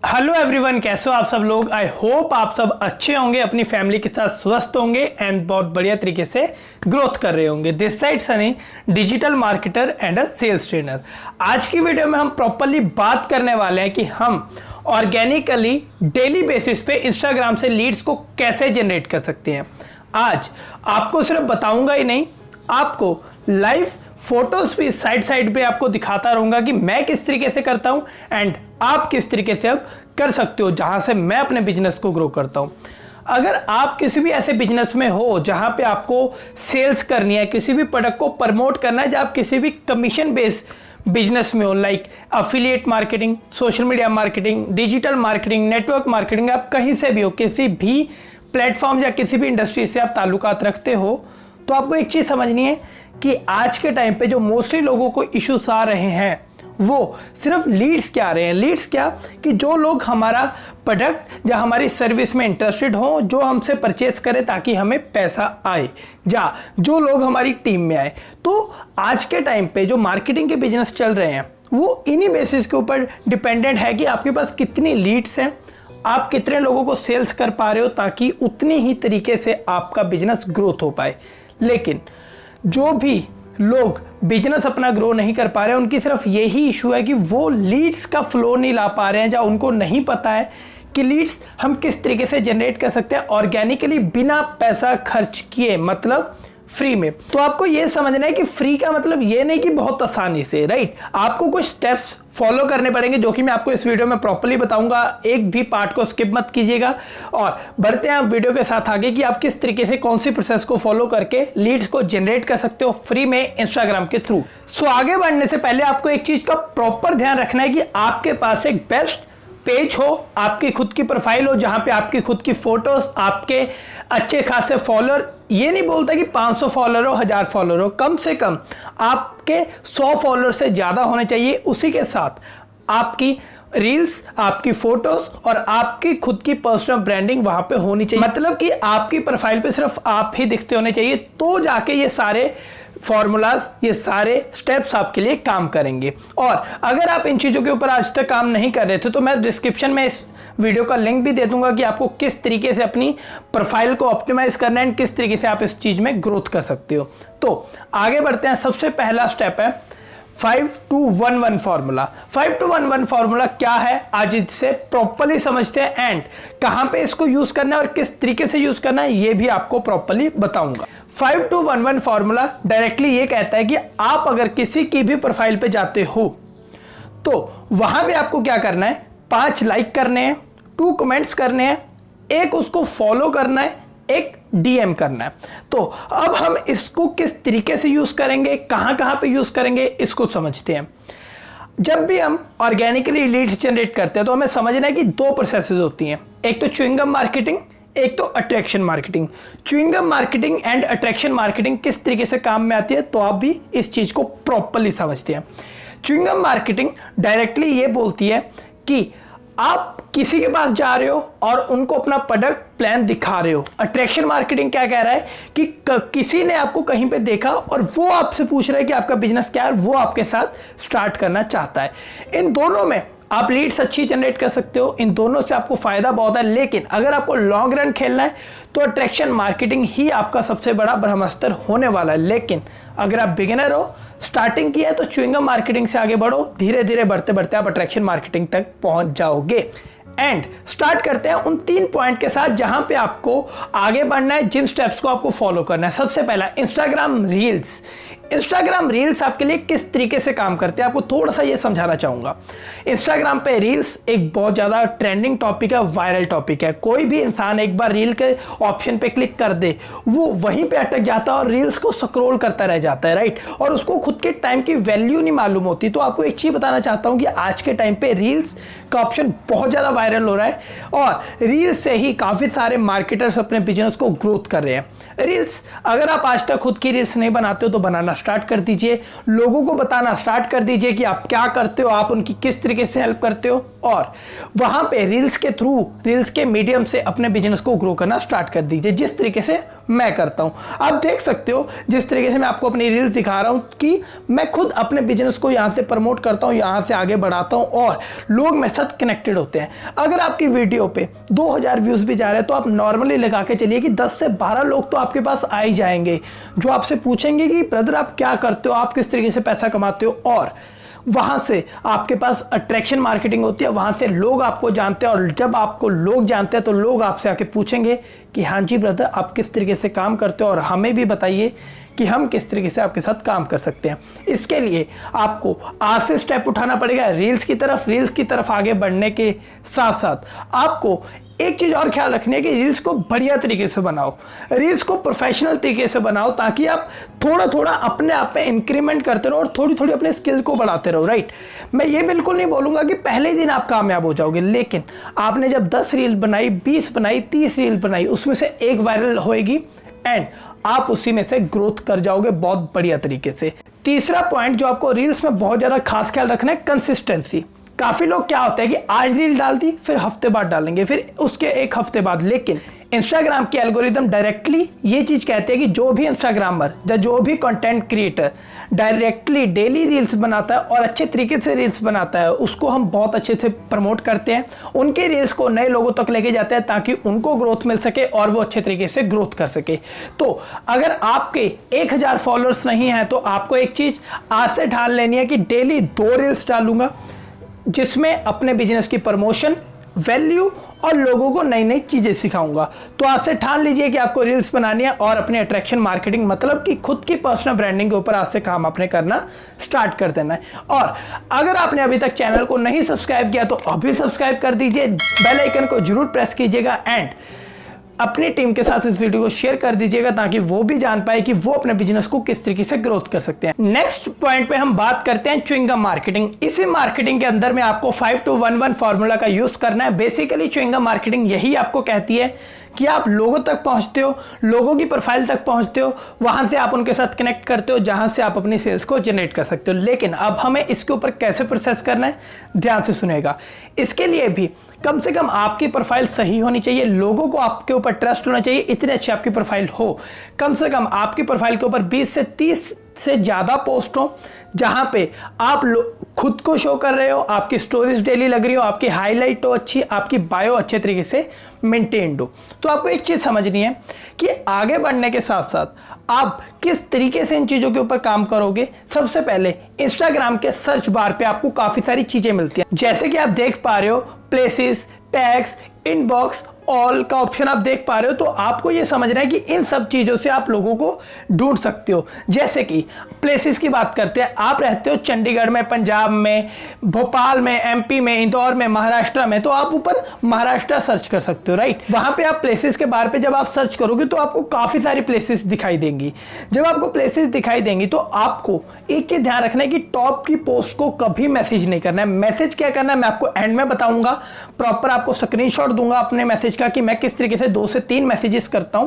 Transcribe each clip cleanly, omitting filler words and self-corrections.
Hello everyone, कैसे हो आप सब लोग। आई होप आप सब अच्छे होंगे, अपनी फैमिली के साथ स्वस्थ होंगे एंड बहुत बढ़िया तरीके से ग्रोथ कर रहे होंगे। This side Sunny, digital marketer and a sales trainer. आज की वीडियो में हम प्रॉपरली बात करने वाले हैं कि हम ऑर्गेनिकली डेली बेसिस पे इंस्टाग्राम से लीड्स को कैसे जनरेट कर सकते हैं। आज आपको सिर्फ बताऊंगा ही नहीं, आपको लाइव फोटोज भी साइड पे आपको दिखाता रहूंगा कि मैं किस तरीके से करता हूं एंड आप किस तरीके से अब कर सकते हो जहां से मैं अपने बिजनेस को ग्रो करता हूं। अगर आप किसी भी ऐसे बिजनेस में हो जहां पे आपको सेल्स करनी है, किसी भी प्रोडक्ट को प्रमोट करना है, जब आप किसी भी कमीशन बेस्ड बिजनेस में हो, like affiliate marketing, social media marketing, digital marketing, network marketing, आप कहीं से भी हो, किसी भी प्लेटफॉर्म या किसी भी इंडस्ट्री से आप ताल्लुकात रखते हो, तो आपको एक चीज समझनी है कि आज के टाइम पे जो मोस्टली लोगों को इश्यूज आ रहे हैं वो सिर्फ लीड्स क्या आ रहे हैं। लीड्स क्या कि जो लोग हमारा प्रोडक्ट या हमारी सर्विस में इंटरेस्टेड हो, जो हमसे परचेज करें ताकि हमें पैसा आए, या जो लोग हमारी टीम में आए। तो आज के टाइम पे जो मार्केटिंग के बिजनेस चल रहे हैं वो इन्हीं बेसिस के ऊपर डिपेंडेंट है कि आपके पास कितनी लीड्स हैं, आप कितने लोगों को सेल्स कर पा रहे हो, ताकि उतनी ही तरीके से आपका बिजनेस ग्रोथ हो पाए। लेकिन जो भी लोग बिजनेस अपना ग्रो नहीं कर पा रहे हैं, उनकी सिर्फ यही इशू है कि वो लीड्स का फ्लो नहीं ला पा रहे हैं, या उनको नहीं पता है कि लीड्स हम किस तरीके से जनरेट कर सकते हैं ऑर्गेनिकली बिना पैसा खर्च किए, मतलब फ्री में। तो आपको यह समझना है कि फ्री का मतलब यह नहीं कि बहुत आसानी से, राइट। आपको कुछ स्टेप्स फॉलो करने पड़ेंगे जो कि मैं आपको इस वीडियो में प्रॉपर्ली बताऊंगा। एक भी पार्ट को स्किप मत कीजिएगा और बढ़ते हैं आप वीडियो के साथ आगे कि आप किस तरीके से कौन सी प्रोसेस को फॉलो करके लीड्स को जनरेट कर सकते हो फ्री में इंस्टाग्राम के थ्रू। सो आगे बढ़ने से पहले आपको एक चीज का प्रॉपर ध्यान रखना है कि आपके पास एक बेस्ट पेज हो, आपकी खुद की प्रोफाइल हो, जहां पे आपकी खुद की फोटोज, आपके अच्छे खासे फॉलोअर। ये नहीं बोलता कि 500 फॉलोअर हो, 1000 फॉलोअर हो, कम से कम आपके 100 फॉलोअर से ज्यादा होने चाहिए। उसी के साथ आपकी रील्स, आपकी फोटोज और आपकी खुद की पर्सनल ब्रांडिंग वहां पे होनी चाहिए। मतलब कि आपकी प्रोफाइल पे सिर्फ आप ही दिखते होने चाहिए, तो जाके ये सारे फॉर्मूलाज, ये सारे स्टेप्स आपके लिए काम करेंगे। और अगर आप इन चीजों के ऊपर आज तक काम नहीं कर रहे थे तो मैं डिस्क्रिप्शन में इस वीडियो का लिंक भी दे दूंगा कि आपको किस तरीके से अपनी प्रोफाइल को ऑप्टिमाइज करना है, किस तरीके से आप इस चीज में ग्रोथ कर सकते हो। तो आगे बढ़ते हैं। सबसे पहला स्टेप है 5-2-1-1 फॉर्मूला। 5-2-1-1 फॉर्मूला क्या है, आज इससे प्रॉपर्ली समझते हैं एंड कहां पे इसको यूज करना है और किस तरीके से यूज करना है ये भी आपको प्रॉपर्ली बताऊंगा। 5-2-1-1 फॉर्मूला डायरेक्टली ये कहता है कि आप अगर किसी की भी प्रोफाइल पे जाते हो तो वहां पे आपको क्या करना है, 5 लाइक करने हैं, 2 कमेंट्स करने हैं, 1 उसको फॉलो करना है, 1 डीएम करना है। तो अब हम इसको किस तरीके से यूज करेंगे, कहां पे यूज करेंगे, इसको समझते हैं। जब भी हम ऑर्गेनिकली लीड्स जनरेट करते हैं तो हमें समझना है कि 2 प्रोसेसेस होती हैं, एक तो च्युइंगम मार्केटिंग, एक तो attraction marketing. Chewing gum marketing and attraction marketing किस तरीके से काम में आती है तो आप भी इस चीज को प्रॉपर्ली समझते हैं। च्युइंगम मार्केटिंग डायरेक्टली ये बोलती है कि आप किसी के पास जा रहे हो और उनको अपना प्रोडक्ट प्लान दिखा रहे हो। अट्रैक्शन मार्केटिंग क्या कह रहा है कि किसी ने आपको कहीं पे देखा और वो आपसे पूछ रहा है कि आपका बिजनेस क्या है, वो आपके साथ स्टार्ट करना चाहता है। इन दोनों में आप लीड्स अच्छी जनरेट कर सकते हो, इन दोनों से आपको फायदा बहुत है। लेकिन अगर आपको लॉन्ग रन खेलना है तो अट्रैक्शन मार्केटिंग ही आपका सबसे बड़ा ब्रह्मास्त्र होने वाला है। लेकिन अगर आप बिगिनर हो, स्टार्टिंग की है, तो च्युइंगम मार्केटिंग से आगे बढ़ो, धीरे धीरे बढ़ते बढ़ते आप अट्रैक्शन मार्केटिंग तक पहुंच जाओगे। एंड स्टार्ट करते हैं उन 3 पॉइंट के साथ जहां पे आपको आगे बढ़ना है, जिन स्टेप्स को आपको फॉलो करना है। सबसे पहला इंस्टाग्राम रील्स। इंस्टाग्राम रील्स आपके लिए किस तरीके से काम करते हैं आपको थोड़ा सा ये समझाना चाहूंगा। इंस्टाग्राम पे रील्स एक बहुत ज्यादा ट्रेंडिंग टॉपिक है, वायरल टॉपिक है। कोई भी इंसान एक बार रील के ऑप्शन पे क्लिक कर दे, वो वहीं पे अटक जाता है और रील्स को स्क्रॉल करता रह जाता है, राइट। और उसको खुद के टाइम की वैल्यू नहीं मालूम होती। तो आपको एक चीज बताना चाहता हूं कि आज के टाइम पे रील्स का ऑप्शन बहुत ज्यादा वायरल हो रहा है और रील्स से ही काफी सारे मार्केटर्स अपने बिजनेस को ग्रोथ कर रहे हैं। रील्स, अगर आप आज तक खुद की रील्स नहीं बनाते हो तो बनाना स्टार्ट कर दीजिए, लोगों को बताना स्टार्ट कर दीजिए कि आप क्या करते हो, आप उनकी किस तरीके से हेल्प करते हो। और वहां पे रील्स के थ्रू, रील्स के मीडियम से अपने बिजनेस को ग्रो करना स्टार्ट कर दीजिए, जिस तरीके से मैं करता हूं। आप देख सकते हो जिस तरीके से मैं आपको अपनी रील्स दिखा रहा हूं कि मैं खुद अपने बिजनेस को यहां से प्रमोट करता हूं, यहां से आगे बढ़ाता हूं और लोग मेरे साथ कनेक्टेड होते हैं। अगर आपकी वीडियो पे 2000 व्यूज भी जा रहे हैं तो आप नॉर्मली लगा के चलिए कि 10 से 12 लोग तो आपके पास आ ही जाएंगे, जो आपसे पूछेंगे कि ब्रदर आप क्या करते हो, आप किस तरीके से पैसा कमाते हो। और वहां से आपके पास अट्रैक्शन मार्केटिंग होती है, वहां से लोग आपको जानते हैं और जब आपको लोग जानते हैं तो लोग आपसे आके पूछेंगे कि हाँ जी ब्रदर आप किस तरीके से काम करते हो और हमें भी बताइए कि हम किस तरीके से आपके साथ काम कर सकते हैं। इसके लिए आपको आज से स्टेप उठाना पड़ेगा रील्स की तरफ आगे बढ़ने के साथ साथ आपको एक चीज और ख्याल रखनी है कि रील्स को बढ़िया तरीके से बनाओ, रील्स को प्रोफेशनल तरीके से बनाओ, ताकि आप थोड़ा थोड़ा अपने आप में इंक्रीमेंट करते रहो और थोड़ी थोड़ी अपने स्किल को बढ़ाते रहो, राइट। मैं ये बिल्कुल नहीं बोलूंगा कि पहले दिन आप कामयाब हो जाओगे, लेकिन आपने जब 10 रील बनाई, 20 बनाई, 30 रील बनाई, उसमें से एक वायरल होएगी एंड आप उसी में से ग्रोथ कर जाओगे बहुत बढ़िया तरीके से। तीसरा पॉइंट जो आपको रील्स में बहुत ज्यादा खास ख्याल रखना है, कंसिस्टेंसी। काफी लोग क्या होता है कि आज रील डाल दी, फिर हफ्ते बाद डालेंगे, फिर उसके एक हफ्ते बाद, लेकिन इंस्टाग्राम की एल्गोरिदम डायरेक्टली ये चीज कहते हैं कि जो भी इंस्टाग्रामर या जो भी content creator directly daily reels बनाता है और अच्छे तरीके से रील्स बनाता है, उसको हम बहुत अच्छे से प्रमोट करते हैं, उनके रील्स को नए लोगों तक लेके जाते हैं ताकि उनको ग्रोथ मिल सके और वो अच्छे तरीके से ग्रोथ कर सके। तो अगर आपके 1000 फॉलोअर्स नहीं है तो आपको एक चीज आज से ठान लेनी है कि डेली 2 रील्स डालूंगा जिसमें अपने बिजनेस की प्रमोशन, वैल्यू और लोगों को नई नई चीजें सिखाऊंगा। तो आज से ठान लीजिए कि आपको रील्स बनानी है और अपनी अट्रैक्शन मार्केटिंग मतलब कि खुद की पर्सनल ब्रांडिंग के ऊपर आज से काम आपने करना स्टार्ट कर देना है। और अगर आपने अभी तक चैनल को नहीं सब्सक्राइब किया तो अभी सब्सक्राइब कर दीजिए, बेल आइकन को जरूर प्रेस कीजिएगा एंड अपनी टीम के साथ इस वीडियो को शेयर कर दीजिएगा ताकि वो भी जान पाए कि वो अपने बिजनेस को किस तरीके से ग्रोथ कर सकते हैं। नेक्स्ट पॉइंट पे हम बात करते हैं च्युइंगम मार्केटिंग। इसी मार्केटिंग के अंदर में आपको 5-to-1-1 फॉर्मूला का यूज करना है। बेसिकली च्युइंगम मार्केटिंग यही आपको कहती है कि आप लोगों तक पहुंचते हो, लोगों की प्रोफाइल तक पहुंचते हो, वहां से आप उनके साथ कनेक्ट करते हो जहां से आप अपनी सेल्स को जनरेट कर सकते हो। लेकिन अब हमें इसके ऊपर कैसे प्रोसेस करना है, ध्यान से सुनेगा। इसके लिए भी कम से कम आपकी प्रोफाइल सही होनी चाहिए, लोगों को आपके ऊपर ट्रस्ट होना चाहिए, इतनी अच्छी आपकी प्रोफाइल हो। कम से कम आपकी प्रोफाइल के ऊपर 20 से 30 से ज्यादा पोस्ट हो जहां पे आप खुद को शो कर रहे हो, आपकी स्टोरीज डेली लग रही हो, आपकी हाईलाइट हो अच्छी, आपकी बायो अच्छे तरीके से मेंटेन्ड हो। तो आपको एक चीज समझनी है कि आगे बढ़ने के साथ साथ आप किस तरीके से इन चीजों के ऊपर काम करोगे। सबसे पहले इंस्टाग्राम के सर्च बार पे आपको काफी सारी चीजें मिलती हैं, जैसे कि आप देख पा रहे हो प्लेसेस, टैग्स, इनबॉक्स, ऑल का ऑप्शन आप देख पा रहे हो। तो आपको यह समझना है कि इन सब चीजों से आप लोगों को ढूंढ सकते हो। जैसे कि प्लेसेस की बात करते हैं, आप रहते हो चंडीगढ़ में, पंजाब में, भोपाल में, एमपी में, इंदौर में, महाराष्ट्र में, तो आप ऊपर महाराष्ट्र सर्च कर सकते हो, राइट। वहां पे आप प्लेसेस के बारे पे जब आप सर्च करोगे तो आपको काफी सारी प्लेसेस दिखाई देंगी। जब आपको प्लेसेस दिखाई देंगी तो आपको एक चीज ध्यान रखना है कि टॉप की पोस्ट को कभी मैसेज नहीं करना है। मैसेज क्या करना है मैं आपको एंड में बताऊंगा, प्रॉपर आपको स्क्रीनशॉट दूंगा अपने मैसेज का कि मैं किस तरीके से 2 से 3 मैसेजेस करता हूं।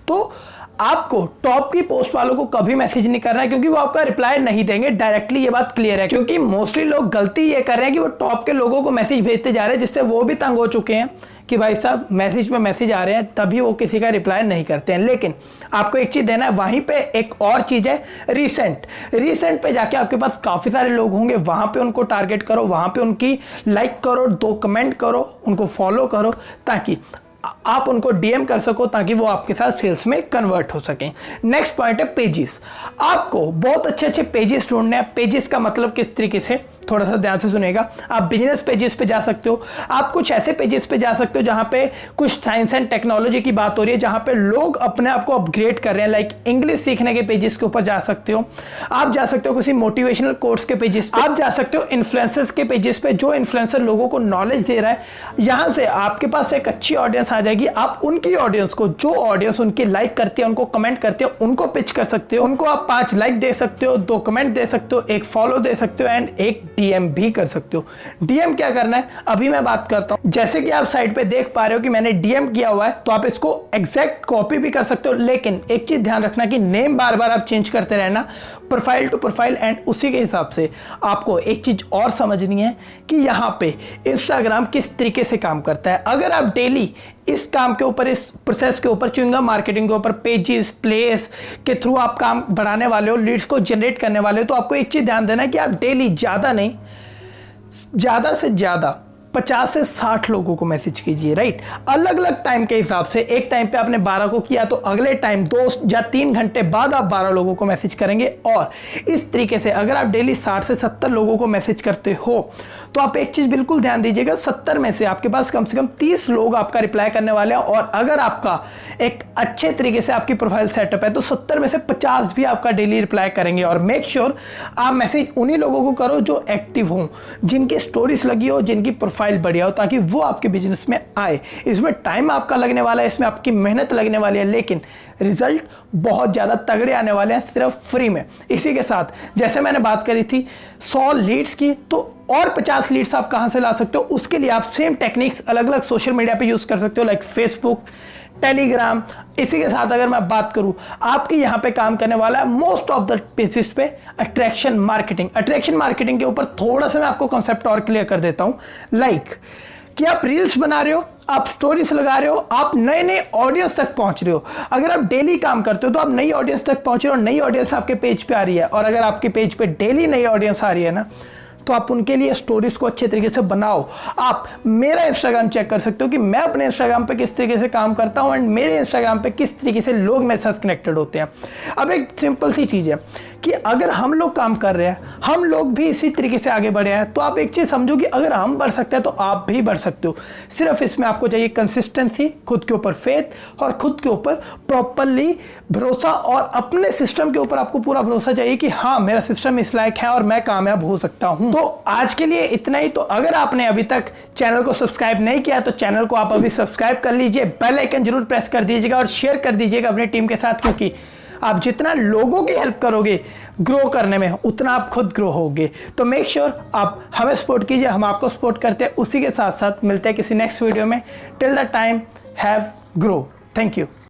तो आपको टॉप की पोस्ट वालों को कभी मैसेज नहीं करना है क्योंकि वो आपका रिप्लाई नहीं देंगे, डायरेक्टली ये बात क्लियर है। क्योंकि मोस्टली लोग गलती ये कर रहे हैं कि वो टॉप के लोगों को मैसेज भेजते जा रहे हैं, जिससे वो भी तंग हो चुके हैं कि भाई साहब मैसेज में मैसेज आ रहे हैं तभी वो किसी का रिप्लाई नहीं करते हैं। लेकिन आपको एक चीज देना है, वहीं पे एक और चीज है रीसेंट पे जाके आपके पास काफी सारे लोग होंगे, वहां पे उनको टारगेट करो, वहां पे उनकी लाइक करो, 2 कमेंट करो, उनको फॉलो करो ताकि आप उनको डीएम कर सको ताकि वो आपके साथ सेल्स में कन्वर्ट हो सके। नेक्स्ट पॉइंट है पेजेस। आपको बहुत अच्छे पेजेस ढूंढने हैं। पेजेस का मतलब किस तरीके से, थोड़ा सा ध्यान से सुनेगा। आप बिजनेस पेजेस पे जा सकते हो, आप कुछ ऐसे पेजेस पे जा सकते हो जहां पे कुछ साइंस एंड टेक्नोलॉजी की बात हो रही है, जहां पे लोग अपने आप को अपग्रेड कर रहे हैं, लाइक इंग्लिश सीखने के पेजेस के ऊपर जा सकते हो। आप जा सकते हो किसी मोटिवेशनल कोर्स के पेजेस पे, आप जा सकते हो इन्फ्लुएंसर्स के पेजेस पे, जो इन्फ्लुएंसर लोगों को नॉलेज दे रहा है। यहां से आपके पास एक अच्छी ऑडियंस आ जाएगी। आप उनकी ऑडियंस को, जो ऑडियंस उनकी लाइक करती है, उनको कमेंट करती है, उनको पिच कर सकते हो। उनको आप 5 लाइक दे सकते हो, 2 कमेंट दे सकते हो, 1 फॉलो दे सकते हो एंड 1 डीएम भी कर सकते हो। डीएम क्या करना है अभी मैं बात करता हूं। जैसे कि आप साइड पे देख पा रहे हो कि मैंने डीएम किया हुआ है, तो आप इसको एग्जैक्ट कॉपी भी कर सकते हो, लेकिन एक चीज ध्यान रखना कि नेम बार बार आप चेंज करते रहना प्रोफाइल टू प्रोफाइल। एंड उसी के हिसाब से आपको एक चीज और समझनी है कि यहां पे इंस्टाग्राम किस तरीके से काम करता है। अगर आप डेली इस काम के ऊपर, इस प्रोसेस के ऊपर, च्युइंगम मार्केटिंग के ऊपर, पेजेस, प्लेस के थ्रू आप काम बढ़ाने वाले हो, लीड्स को जनरेट करने वाले हो, तो आपको एक चीज ध्यान देना है कि आप डेली ज्यादा नहीं, ज्यादा से ज्यादा 50 से 60 लोगों को मैसेज कीजिए, राइट। अलग अलग टाइम के हिसाब से, एक टाइम पे आपने 12 को किया तो अगले टाइम 2 या 3 घंटे बाद आप 12 लोगों को मैसेज करेंगे। और इस तरीके से अगर आप डेली 60 से 70 लोगों को मैसेज करते हो तो आप एक चीज बिल्कुल ध्यान दीजिएगा, 70 में से आपके पास कम से कम 30 लोग आपका रिप्लाई करने वाले हैं। और अगर आपका एक अच्छे तरीके से आपकी प्रोफाइल सेटअप है तो 70 में से 50 भी आपका डेली रिप्लाई करेंगे। और मेक श्योर आप मैसेज उन्हीं लोगों को करो जो एक्टिव हों, जिनकी स्टोरीज लगी हो, जिनकी प्रोफाइल बढ़िया हो, ताकि वो आपके बिजनेस में आए। इसमें टाइम आपका लगने वाला है, इसमें आपकी मेहनत लगने वाली है, लेकिन रिजल्ट बहुत ज्यादा तगड़े आने वाले हैं सिर्फ फ्री में। इसी के साथ जैसे मैंने बात करी थी 100 लीड्स की, तो और 50 लीड्स आप कहां से ला सकते हो, उसके लिए आप सेम टेक्निक्स अलग अलग सोशल मीडिया पे यूज कर सकते हो, लाइक फेसबुक, टेलीग्राम। इसी के साथ अगर मैं बात करूं, आपके यहां पे काम करने वाला है मोस्ट ऑफ द बेसिस पे अट्रैक्शन मार्केटिंग। अट्रैक्शन मार्केटिंग के ऊपर थोड़ा सा मैं आपको कॉन्सेप्ट और क्लियर कर देता हूं, लाइक कि आप रील्स बना रहे हो, आप स्टोरीज लगा रहे हो, आप नए नए ऑडियंस तक पहुंच रहे हो। अगर आप डेली काम करते हो तो आप नई ऑडियंस तक पहुंच रहे हो, नई ऑडियंस आपके पेज पे आ रही है। और अगर आपके पेज पे डेली नई ऑडियंस आ रही है ना, तो आप उनके लिए स्टोरीज को अच्छे तरीके से बनाओ। आप मेरा इंस्टाग्राम चेक कर सकते हो कि मैं अपने इंस्टाग्राम पे किस तरीके से काम करता हूं एंड मेरे इंस्टाग्राम पे किस तरीके से लोग मेरे साथ कनेक्टेड होते हैं। अब एक सिंपल सी चीज है कि अगर हम लोग काम कर रहे हैं, हम लोग भी इसी तरीके से आगे बढ़े हैं, तो आप एक चीज समझो कि अगर हम बढ़ सकते हैं तो आप भी बढ़ सकते हो। सिर्फ इसमें आपको चाहिए कंसिस्टेंसी, खुद के ऊपर फेथ और खुद के ऊपर प्रॉपरली भरोसा, और अपने सिस्टम के ऊपर आपको पूरा भरोसा चाहिए कि हाँ मेरा सिस्टम इस लायक है और मैं कामयाब हो सकता हूं। तो आज के लिए इतना ही। तो अगर आपने अभी तक चैनल को सब्सक्राइब नहीं किया तो चैनल को आप अभी सब्सक्राइब कर लीजिए, बेल आइकन जरूर प्रेस कर दीजिएगा और शेयर कर दीजिएगा अपनी टीम के साथ, क्योंकि आप जितना लोगों की हेल्प करोगे ग्रो करने में, उतना आप खुद ग्रो होगे। तो मेक श्योर आप हमें सपोर्ट कीजिए, हम आपको सपोर्ट करते हैं। उसी के साथ साथ मिलते हैं किसी नेक्स्ट वीडियो में। Till the time have grow. Thank you.